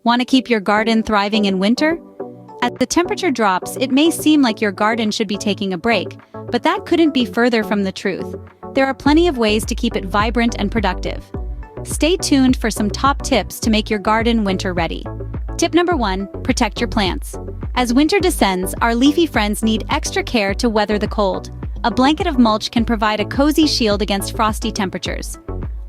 Want to keep your garden thriving in winter? As the temperature drops, it may seem like your garden should be taking a break, but that couldn't be further from the truth. There are plenty of ways to keep it vibrant and productive. Stay tuned for some top tips to make your garden winter ready. Tip number 1, protect your plants. As winter descends, our leafy friends need extra care to weather the cold. A blanket of mulch can provide a cozy shield against frosty temperatures.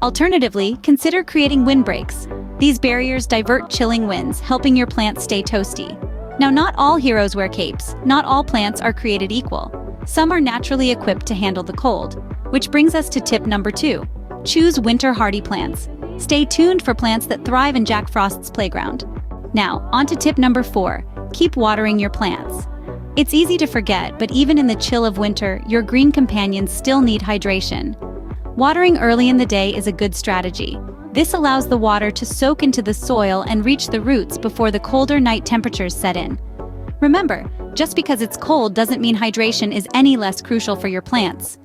Alternatively, consider creating windbreaks. These barriers divert chilling winds, helping your plants stay toasty. Now, not all heroes wear capes. Not all plants are created equal. Some are naturally equipped to handle the cold. Which brings us to tip number 2. Choose winter-hardy plants. Stay tuned for plants that thrive in Jack Frost's playground. Now, on to tip number 4. Keep watering your plants. It's easy to forget, but even in the chill of winter, your green companions still need hydration. Watering early in the day is a good strategy. This allows the water to soak into the soil and reach the roots before the colder night temperatures set in. Remember, just because it's cold doesn't mean hydration is any less crucial for your plants.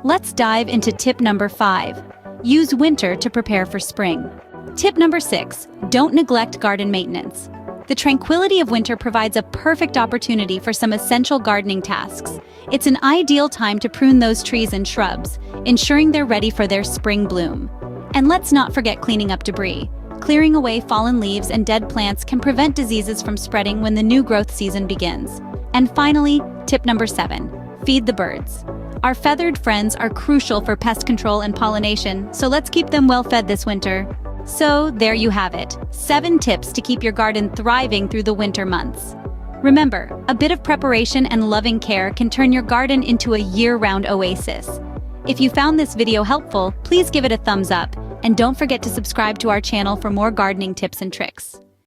Let's dive into tip number 5. Use winter to prepare for spring. Tip number 6. Don't neglect garden maintenance. The tranquility of winter provides a perfect opportunity for some essential gardening tasks. It's an ideal time to prune those trees and shrubs, ensuring they're ready for their spring bloom. And let's not forget cleaning up debris. Clearing away fallen leaves and dead plants can prevent diseases from spreading when the new growth season begins. And finally, tip number 7. Feed the birds. Our feathered friends are crucial for pest control and pollination, so let's keep them well fed this winter. So, there you have it. 7 tips to keep your garden thriving through the winter months. Remember, a bit of preparation and loving care can turn your garden into a year-round oasis. If you found this video helpful, please give it a thumbs up, and don't forget to subscribe to our channel for more gardening tips and tricks.